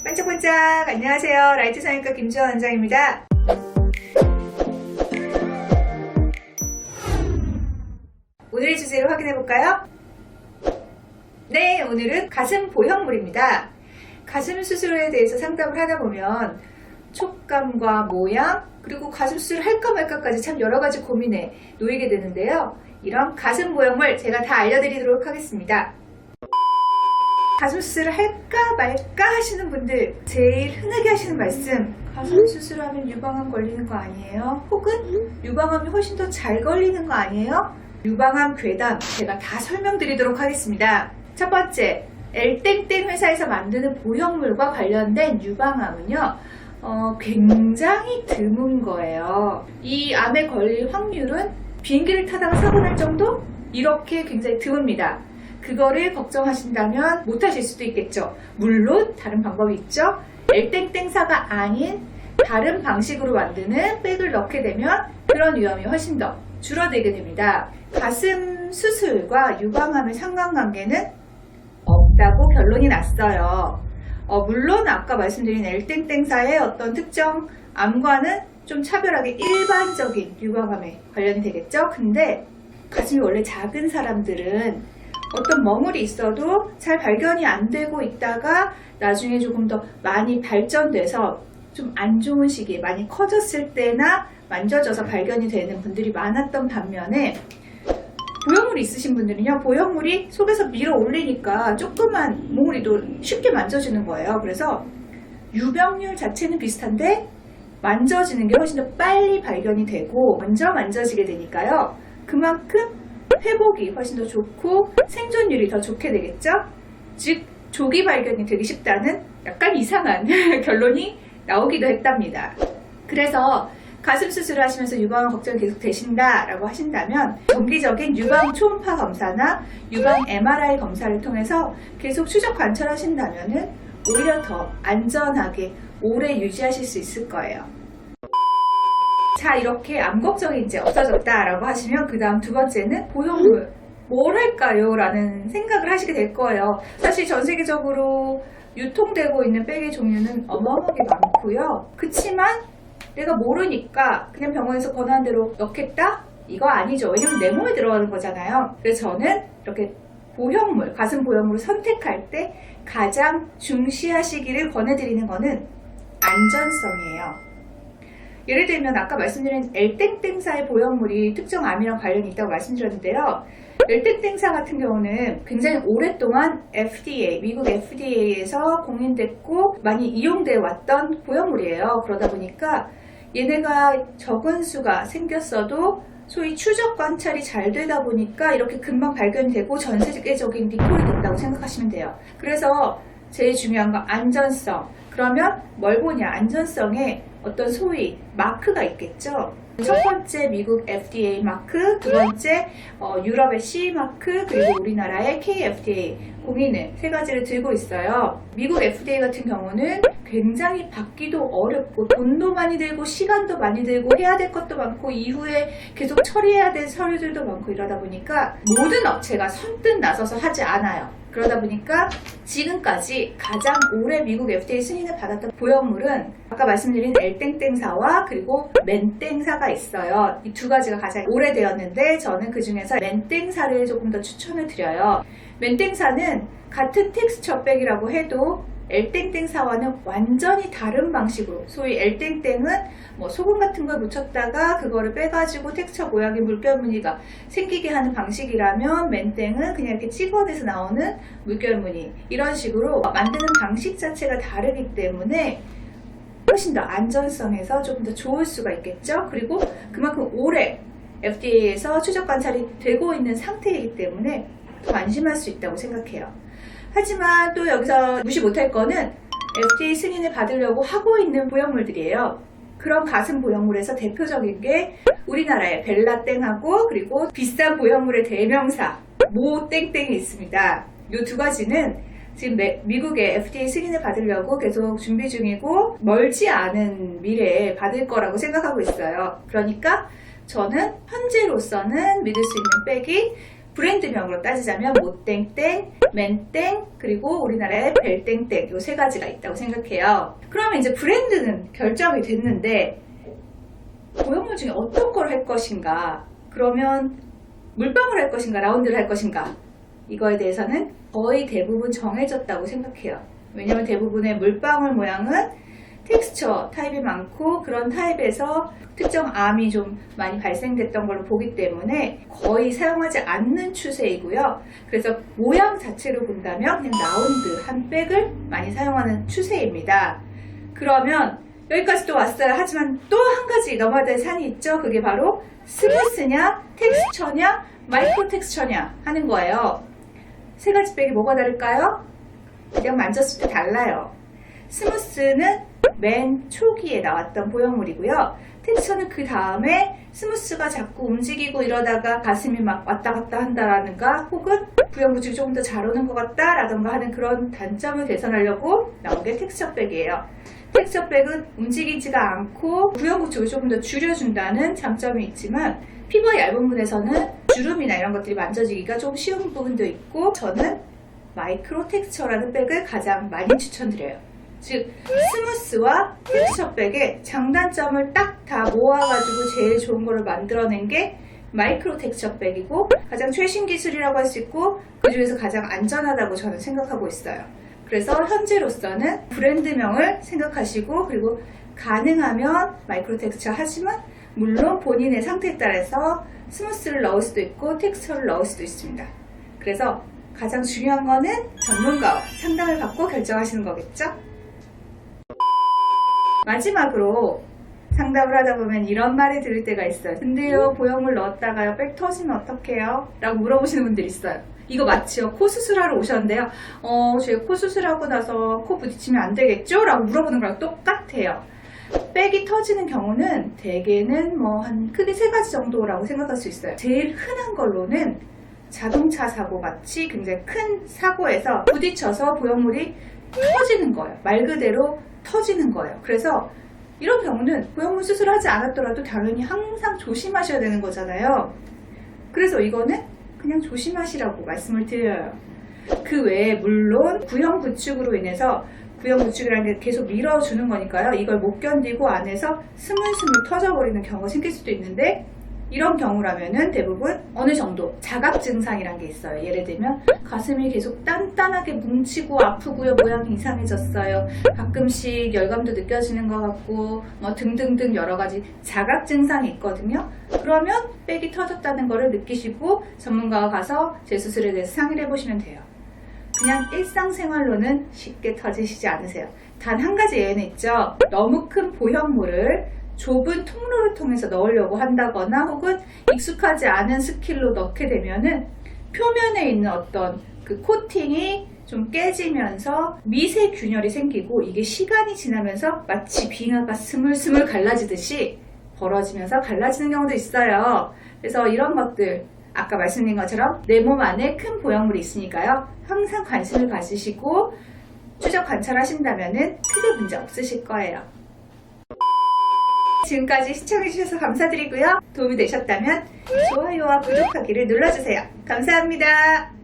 반짝반짝 안녕하세요. 라이트 성형외과 김주원 원장입니다. 오늘의 주제를 확인해 볼까요? 네, 오늘은 가슴 보형물입니다. 가슴 수술에 대해서 상담을 하다 보면 촉감과 모양, 그리고 가슴 수술을 할까 말까까지 참 여러 가지 고민에 놓이게 되는데요. 이런 가슴 보형물 제가 다 알려드리도록 하겠습니다. 가슴 수술을 할까 말까 하시는 분들 제일 흔하게 하시는 말씀, 가슴 수술하면 유방암 걸리는 거 아니에요? 혹은 유방암이 훨씬 더 잘 걸리는 거 아니에요? 유방암 괴담 제가 다 설명드리도록 하겠습니다. 첫 번째, 엘땡땡 회사에서 만드는 보형물과 관련된 유방암은요, 굉장히 드문 거예요. 이 암에 걸릴 확률은 비행기를 타다가 사고 날 정도? 이렇게 굉장히 드뭅니다. 그거를 걱정하신다면 못하실 수도 있겠죠. 물론 다른 방법이 있죠. 엘땡땡사가 아닌 다른 방식으로 만드는 백을 넣게 되면 그런 위험이 훨씬 더 줄어들게 됩니다. 가슴 수술과 유방암의 상관관계는 없다고 결론이 났어요. 물론 아까 말씀드린 엘땡땡사의 어떤 특정 암과는 좀 차별하게 일반적인 유방암에 관련이 되겠죠. 근데 가슴이 원래 작은 사람들은 어떤 멍울이 있어도 잘 발견이 안 되고 있다가 나중에 조금 더 많이 발전돼서 좀 안 좋은 시기에 많이 커졌을 때나 만져져서 발견이 되는 분들이 많았던 반면에 보형물이 있으신 분들은요, 보형물이 속에서 밀어 올리니까 조그만 몽우리도 쉽게 만져지는 거예요. 그래서 유병률 자체는 비슷한데 만져지는 게 훨씬 더 빨리 발견이 되고 먼저 만져지게 되니까요. 그만큼 회복이 훨씬 더 좋고 생존율이 더 좋게 되겠죠? 즉 조기 발견이 되기 쉽다는 약간 이상한 결론이 나오기도 했답니다. 그래서 가슴 수술을 하시면서 유방암 걱정이 계속 되신다라고 하신다면 정기적인 유방 초음파 검사나 유방 MRI 검사를 통해서 계속 추적 관찰하신다면 오히려 더 안전하게 오래 유지하실 수 있을 거예요. 자, 이렇게 암 걱정이 이제 없어졌다라고 하시면 그 다음 두 번째는 보형물 뭘 할까요? 라는 생각을 하시게 될 거예요. 사실 전 세계적으로 유통되고 있는 백의 종류는 어마어마하게 많고요. 그치만 내가 모르니까 그냥 병원에서 권한 대로 넣겠다? 이거 아니죠. 왜냐면 내 몸에 들어가는 거잖아요. 그래서 저는 이렇게 보형물, 가슴 보형물을 선택할 때 가장 중시하시기를 권해드리는 거는 안전성이에요. 예를 들면 아까 말씀드린 엘땡땡사의 보형물이 특정 암이랑 관련이 있다고 말씀드렸는데요. 엘땡땡사 같은 경우는 굉장히 오랫동안 FDA, 미국 FDA에서 공인됐고 많이 이용되어 왔던 보형물이에요. 그러다 보니까 얘네가 적은 수가 생겼어도 소위 추적 관찰이 잘 되다 보니까 이렇게 금방 발견되고 전 세계적인 리콜이 됐다고 생각하시면 돼요. 그래서 제일 중요한 건 안전성. 그러면 뭘 보냐? 안전성에 어떤 소위 마크가 있겠죠. 첫 번째 미국 FDA 마크, 두 번째 유럽의 CE 마크, 그리고 우리나라의 KFDA 공인을 세 가지를 들고 있어요. 미국 FDA 같은 경우는 굉장히 받기도 어렵고 돈도 많이 들고 시간도 많이 들고 해야 될 것도 많고 이후에 계속 처리해야 될 서류들도 많고 이러다 보니까 모든 업체가 선뜻 나서서 하지 않아요. 그러다 보니까 지금까지 가장 오래 미국 FDA 승인을 받았던 보형물은 아까 말씀드린 엘땡땡사와 그리고 맨땡사가 있어요. 이 두 가지가 가장 오래되었는데 저는 그 중에서 맨땡사를 조금 더 추천을 드려요. 맨땡사는 같은 텍스처 백이라고 해도 엘땡땡사와는 완전히 다른 방식으로, 소위 엘땡땡은 뭐 소금 같은 걸 묻혔다가 그거를 빼가지고 텍스처 모양의 물결 무늬가 생기게 하는 방식이라면 맨땡은 그냥 이렇게 찍어내서 나오는 물결 무늬, 이런 식으로 만드는 방식 자체가 다르기 때문에 훨씬 더 안전성에서 조금 더 좋을 수가 있겠죠. 그리고 그만큼 오래 FDA에서 추적 관찰이 되고 있는 상태이기 때문에 더 안심할 수 있다고 생각해요. 하지만 또 여기서 무시 못할 거는 FDA 승인을 받으려고 하고 있는 보형물들이에요. 그런 가슴 보형물에서 대표적인 게 우리나라의 벨라땡하고 그리고 비싼 보형물의 대명사 모땡땡이 있습니다. 이 두 가지는 지금 미국의 FDA 승인을 받으려고 계속 준비 중이고 멀지 않은 미래에 받을 거라고 생각하고 있어요. 그러니까 저는 현재로서는 믿을 수 있는 백이 브랜드명으로 따지자면 모땡땡, 맨땡, 그리고 우리나라의 벨땡땡 이 세 가지가 있다고 생각해요. 그러면 이제 브랜드는 결정이 됐는데 보형물 중에 어떤 걸 할 것인가? 그러면 물방울 할 것인가? 라운드를 할 것인가? 이거에 대해서는 거의 대부분 정해졌다고 생각해요. 왜냐면 대부분의 물방울 모양은 텍스처 타입이 많고 그런 타입에서 특정 암이 좀 많이 발생됐던 걸로 보기 때문에 거의 사용하지 않는 추세이고요. 그래서 모양 자체로 본다면 그냥 라운드 한 백을 많이 사용하는 추세입니다. 그러면 여기까지 또 왔어요. 하지만 또 한 가지 넘어야 될 산이 있죠. 그게 바로 스무스냐, 텍스처냐, 마이크로 텍스처냐 하는 거예요. 세 가지 백이 뭐가 다를까요? 그냥 만졌을 때 달라요. 스무스는 맨 초기에 나왔던 보형물이고요. 텍스처는 그 다음에 스무스가 자꾸 움직이고 이러다가 가슴이 막 왔다 갔다 한다라든가 혹은 부영구축이 조금 더 잘 오는 것 같다라든가 하는 그런 단점을 개선하려고 나온 게 텍스처 백이에요. 텍스처 백은 움직이지가 않고 부영구축을 조금 더 줄여준다는 장점이 있지만 피부가 얇은 분에서는 주름이나 이런 것들이 만져지기가 좀 쉬운 부분도 있고 저는 마이크로 텍스처라는 백을 가장 많이 추천드려요. 즉 스무스와 텍스처 백의 장단점을 딱 다 모아가지고 제일 좋은 거를 만들어낸 게 마이크로 텍스처 백이고 가장 최신 기술이라고 할 수 있고 그 중에서 가장 안전하다고 저는 생각하고 있어요. 그래서 현재로서는 브랜드명을 생각하시고 그리고 가능하면 마이크로 텍스처 하지만 물론 본인의 상태에 따라서 스무스를 넣을 수도 있고 텍스처를 넣을 수도 있습니다. 그래서 가장 중요한 거는 전문가와 상담을 받고 결정하시는 거겠죠? 마지막으로 상담을 하다 보면 이런 말이 들을 때가 있어요. 근데요, 보형물 넣었다가요, 백 터지면 어떡해요? 라고 물어보시는 분들이 있어요. 이거 마치요. 코 수술하러 오셨는데요. 제가 코 수술하고 나서 코 부딪히면 안 되겠죠? 라고 물어보는 거랑 똑같아요. 백이 터지는 경우는 대개는 한 크게 세 가지 정도라고 생각할 수 있어요. 제일 흔한 걸로는 자동차 사고 같이 굉장히 큰 사고에서 부딪혀서 보형물이 터지는 거예요. 말 그대로 터지는 거예요. 그래서 이런 경우는 보형물 수술하지 않았더라도 당연히 항상 조심하셔야 되는 거잖아요. 그래서 이거는 그냥 조심하시라고 말씀을 드려요. 그 외에 물론 구형 구축으로 인해서 구형 구축이라는 게 계속 밀어주는 거니까요. 이걸 못 견디고 안에서 스물스물 터져버리는 경우가 생길 수도 있는데 이런 경우라면은 대부분 어느 정도 자각 증상이란 게 있어요. 예를 들면 가슴이 계속 단단하게 뭉치고 아프고요. 모양이 이상해졌어요. 가끔씩 열감도 느껴지는 것 같고 등등등 여러 가지 자각 증상이 있거든요. 그러면 백이 터졌다는 거를 느끼시고 전문가가 가서 재수술에 대해서 상의를 해보시면 돼요. 그냥 일상생활로는 쉽게 터지시지 않으세요. 단 한 가지 예외는 있죠. 너무 큰 보형물을 좁은 통로를 통해서 넣으려고 한다거나 혹은 익숙하지 않은 스킬로 넣게 되면은 표면에 있는 어떤 그 코팅이 좀 깨지면서 미세 균열이 생기고 이게 시간이 지나면서 마치 빙하가 스물스물 갈라지듯이 벌어지면서 갈라지는 경우도 있어요. 그래서 이런 것들 아까 말씀드린 것처럼 내 몸 안에 큰 보형물이 있으니까요. 항상 관심을 가지시고 추적 관찰하신다면은 크게 문제 없으실 거예요. 지금까지 시청해주셔서 감사드리고요. 도움이 되셨다면 좋아요와 구독하기를 눌러주세요. 감사합니다.